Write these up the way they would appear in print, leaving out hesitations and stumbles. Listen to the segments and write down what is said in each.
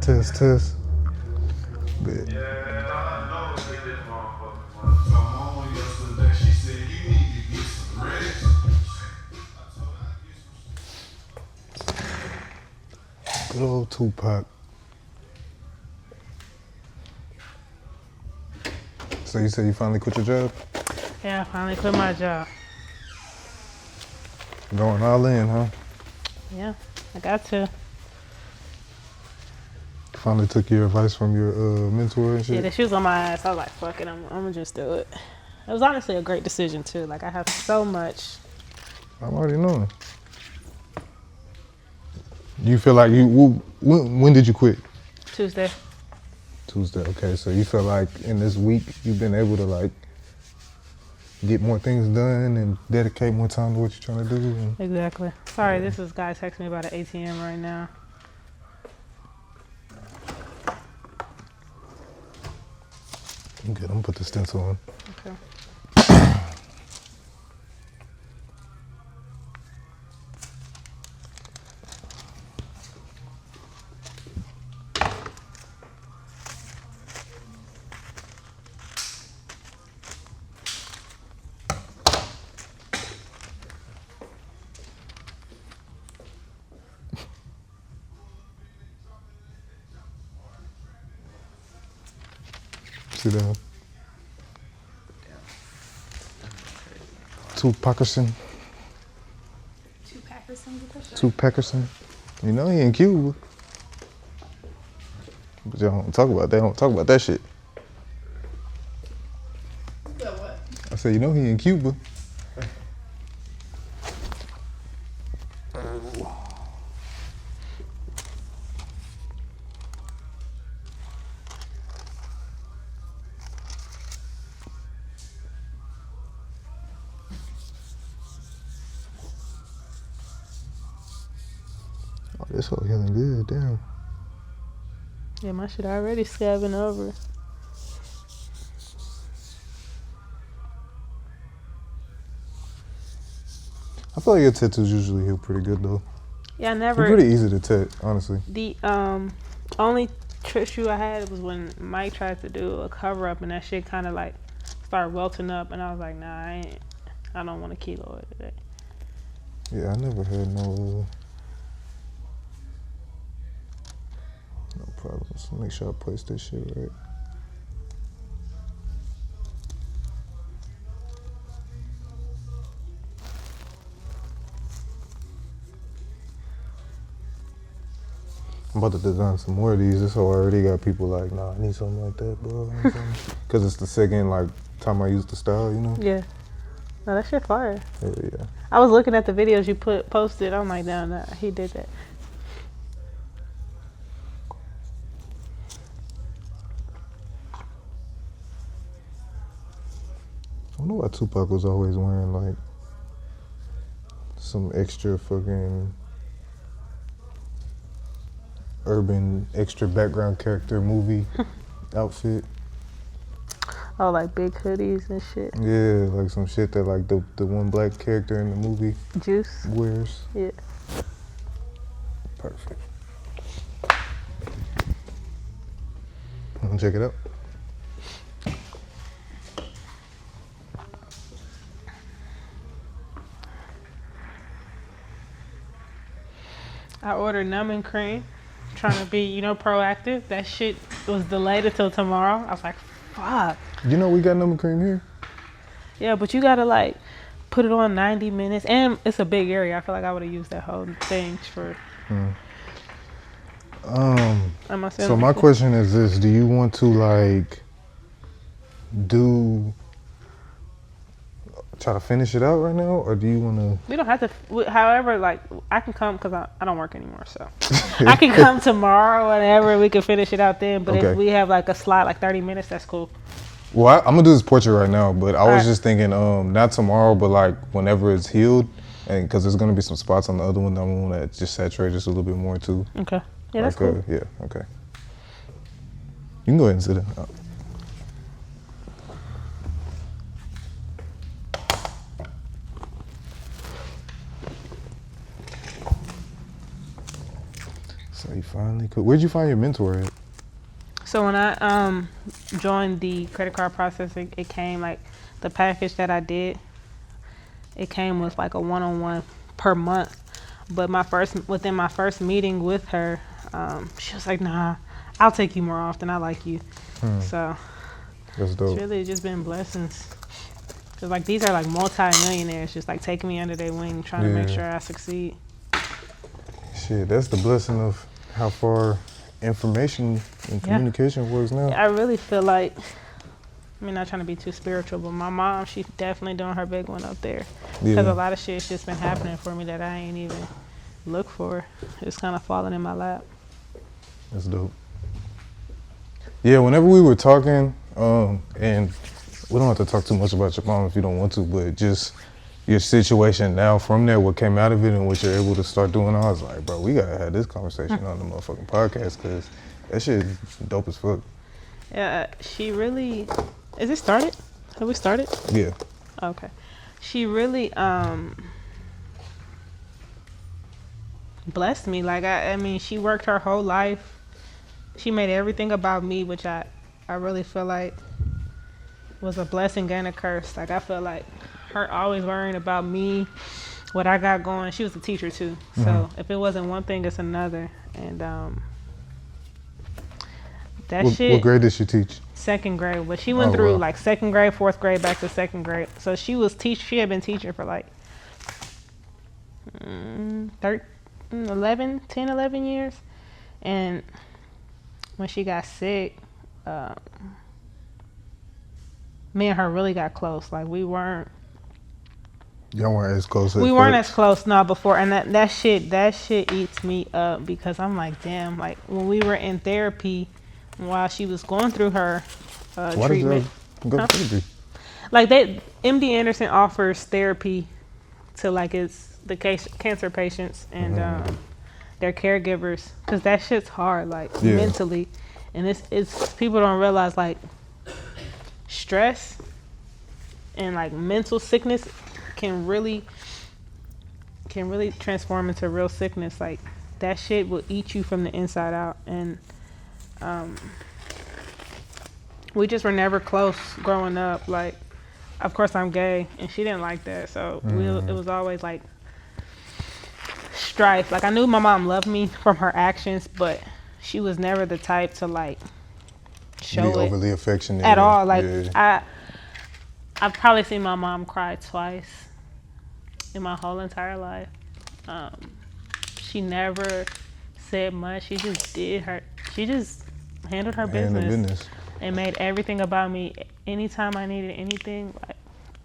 Test. But Yeah, I know with this motherfucker. My mom yesterday, she said you need to get some rest. I told her I'd get some. good old Tupac. So you said you finally quit your job? Yeah, I finally quit my job. Going all in, huh? Yeah, I got to. Finally took your advice from your mentor and Yeah, shit? she was on my ass. I was like, fuck it, I'm gonna just do it. It was honestly a great decision too. Like I have so much. I'm already knowing. You feel like when did you quit? Tuesday. Tuesday. Okay, so you feel like in this week you've been able to like get more things done and dedicate more time to what you're trying to do? And Exactly. Sorry, this is guy texting me about an ATM right now. I'm good. I'm gonna put the stencil on. Okay. See that? Two-Packerson. Two-Packerson. You know he in Cuba. But y'all don't talk about that. Don't talk about that shit. What? I said, you know he in Cuba. Oh, this whole healing good, damn. Yeah, my shit already scabbing over. I feel like your tattoos usually heal pretty good though. Yeah, I They're never. pretty easy to tat, honestly. The only issue I had was when Mike tried to do a cover up and that shit kind of like started welting up, and I was like, nah, I don't want to kilo it today. Yeah, I never had no problems. Make sure I place this shit right. I'm about to design some more of these. This whole already got people like, nah, I need something like that, bro. Because it's the second like time I used the style, you know? Yeah. No, that shit fire. Hell yeah. I was looking at the videos you posted. I'm like, nah, he did that. I wonder why Tupac was always wearing like some extra fucking urban extra background character movie outfit. Oh, like big hoodies and shit. Yeah, like some shit that like the one black character in the movie Juice wears. Yeah. Perfect. Wanna check it out? I ordered numbing cream, trying to be, proactive. That shit was delayed until tomorrow. I was like, fuck. You know we got numbing cream here. Yeah, but you gotta like put it on 90 minutes, and it's a big area. I feel like I would have used that whole thing for. So my question is this: do you want to like try to finish it out right now, or do you want to? We don't have to. However, like I can come because I don't work anymore, so I can come tomorrow, whenever we can finish it out then. But Okay. if we have like a slot, like 30 minutes, that's cool. Well, I'm gonna do this portrait right now, but I was Alright. just thinking, not tomorrow, but like whenever it's healed, and because there's gonna be some spots on the other one that I want to just saturate just a little bit more too. Okay. Yeah, that's Like, cool. yeah. Okay. You can go ahead and sit down. So So you finally could. Where'd you find your mentor at? So when I joined the credit card processing, it came like the package that I did. It came with like a one-on-one per month. But within my first meeting with her, she was like, "Nah, I'll take you more often. I like you." So That's it's dope. really just been blessings. Cause like these are like multi-millionaires, just like taking me under their wing, trying to make Yeah. sure I succeed. Shit, that's the blessing of how far information and communication works now. I really feel like, I mean, not trying to be too spiritual, but my mom, she's definitely doing her big one up there. Because a lot of shit's just been happening for me that I ain't even look for. It's kind of falling in my lap. That's dope. Yeah, whenever we were talking, and we don't have to talk too much about your mom if you don't want to, but just your situation now from there, what came out of it and what you're able to start doing, I was like, bro, we gotta have this conversation on the motherfucking podcast because that shit is dope as fuck. Yeah, she really, is it started? Have we started? Yeah. Okay. She really blessed me. Like, I mean, she worked her whole life. She made everything about me, which I really feel like was a blessing and a curse. Like, I feel like her always worrying about me, what I got going. She was a teacher too. So if it wasn't one thing, it's another. And What grade did she teach? Second grade. But she went through like second grade, fourth grade, back to second grade. So she had been teaching for like 11 years. And when she got sick, me and her really got close. Like, we weren't as close as we weren't as close now before, and that shit eats me up because I'm like, damn, like when we were in therapy while she was going through her treatment. Why did y'all go to therapy? Like, MD Anderson offers therapy to like the cancer patients and their caregivers, because that shit's hard, like mentally, and it's people don't realize like stress and like mental sickness can really transform into real sickness. Like, that shit will eat you from the inside out. And we just were never close growing up. Like, of course I'm gay and she didn't like that, so it was always like strife. Like, I knew my mom loved me from her actions, but she was never the type to like show be it overly affectionate at all. Like, I've probably seen my mom cry twice in my whole entire life. She never said much. She just handled her business and made everything about me. Anytime I needed anything, like,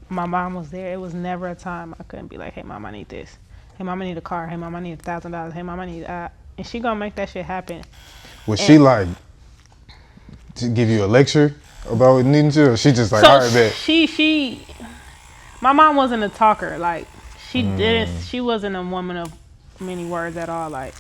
my mom was there. It was never a time I couldn't be like, hey mom, I need this. Hey mom, I need a car. Hey mom, I need $1,000. Hey mom, I need that. And she gonna make that shit happen. Was she like to give you a lecture about what needing to, or she just like, all right, bet? My mom wasn't a talker. Like, she wasn't a woman of many words at all. Like,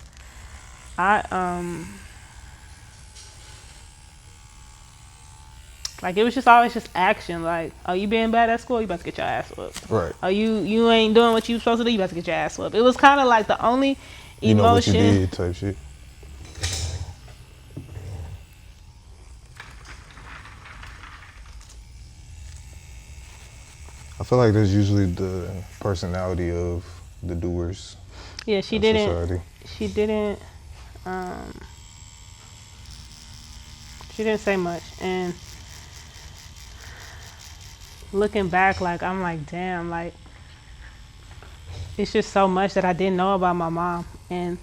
like, it was just always just action. Like, oh, you being bad at school, you about to get your ass whooped. Right. Oh, you ain't doing what you supposed to do, you about to get your ass whooped. It was kind of like the only emotion. You know what you did type shit. I feel like that's usually the personality of the doers. Yeah, she didn't. Society. She didn't say much. And looking back, like, I'm like, damn, like, it's just so much that I didn't know about my mom. And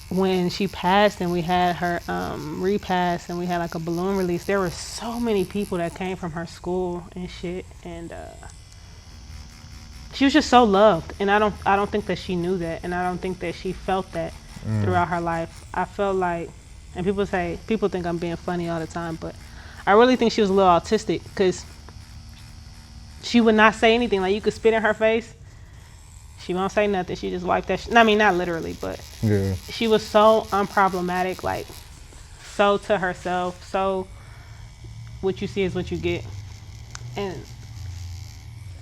when she passed and we had her repast and we had like a balloon release, there were so many people that came from her school and shit. And she was just so loved. And I don't think that she knew that, and I don't think that she felt that throughout her life. I felt like, and people think I'm being funny all the time, but I really think she was a little autistic, because she would not say anything. Like, you could spit in her face, she won't say nothing. She just wiped that shit. I mean, not literally, but she was so unproblematic, like, so to herself, so what you see is what you get. And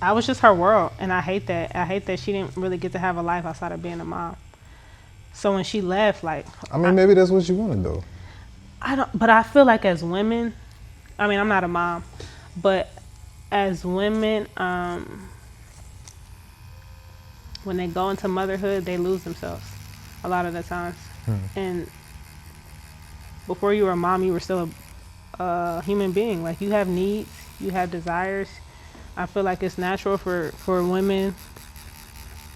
I was just her world, and I hate that. I hate that she didn't really get to have a life outside of being a mom. So when she left, like, I mean, maybe that's what you wanted though. I don't, but I feel like as women, I mean, I'm not a mom, but as women, when they go into motherhood, they lose themselves a lot of the times. And before you were a mom, you were still a human being. Like, you have needs, you have desires. I feel like it's natural for women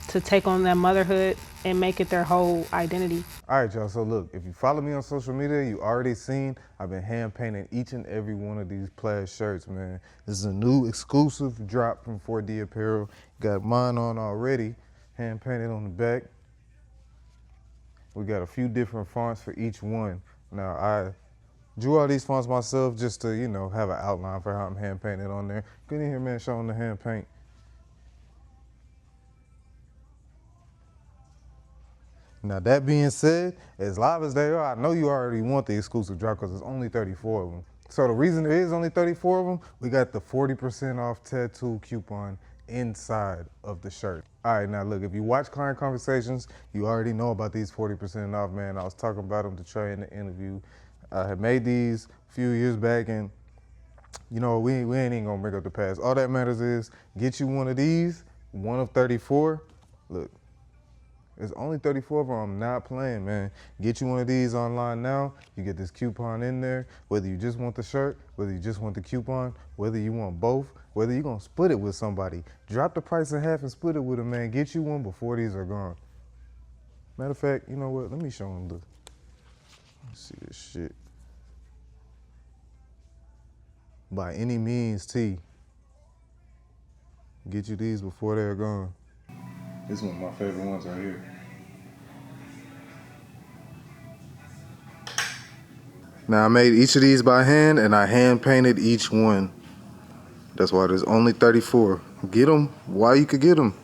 to take on that motherhood and make it their whole identity. All right, y'all. So look, if you follow me on social media, you already seen I've been hand painting each and every one of these plaid shirts, man. This is a new exclusive drop from 4D Apparel. Got mine on already, hand painted on the back. We got a few different fonts for each one. Now I drew all these fonts myself just to, you know, have an outline for how I'm hand painted on there. Get in here, man, showing the hand paint. Now that being said, as live as they are, I know you already want the exclusive drop because it's only 34 of them. So the reason there is only 34 of them, we got the 40% off tattoo coupon inside of the shirt. All right, now look, if you watch Client Conversations, you already know about these 40% off, man. I was talking about them to Trey in the interview. I had made these a few years back, and you know, we ain't even gonna bring up the past. All that matters is get you one of these, one of 34. Look. There's only 34 of them. I'm not playing, man. Get you one of these online now. You get this coupon in there. Whether you just want the shirt, whether you just want the coupon, whether you want both, whether you're going to split it with somebody. Drop the price in half and split it with them, man. Get you one before these are gone. Matter of fact, you know what? Let me show them let's see this shit. By any means, T. Get you these before they're gone. This is one of my favorite ones right here. Now I made each of these by hand and I hand painted each one. That's why there's only 34. Get them while you could get them.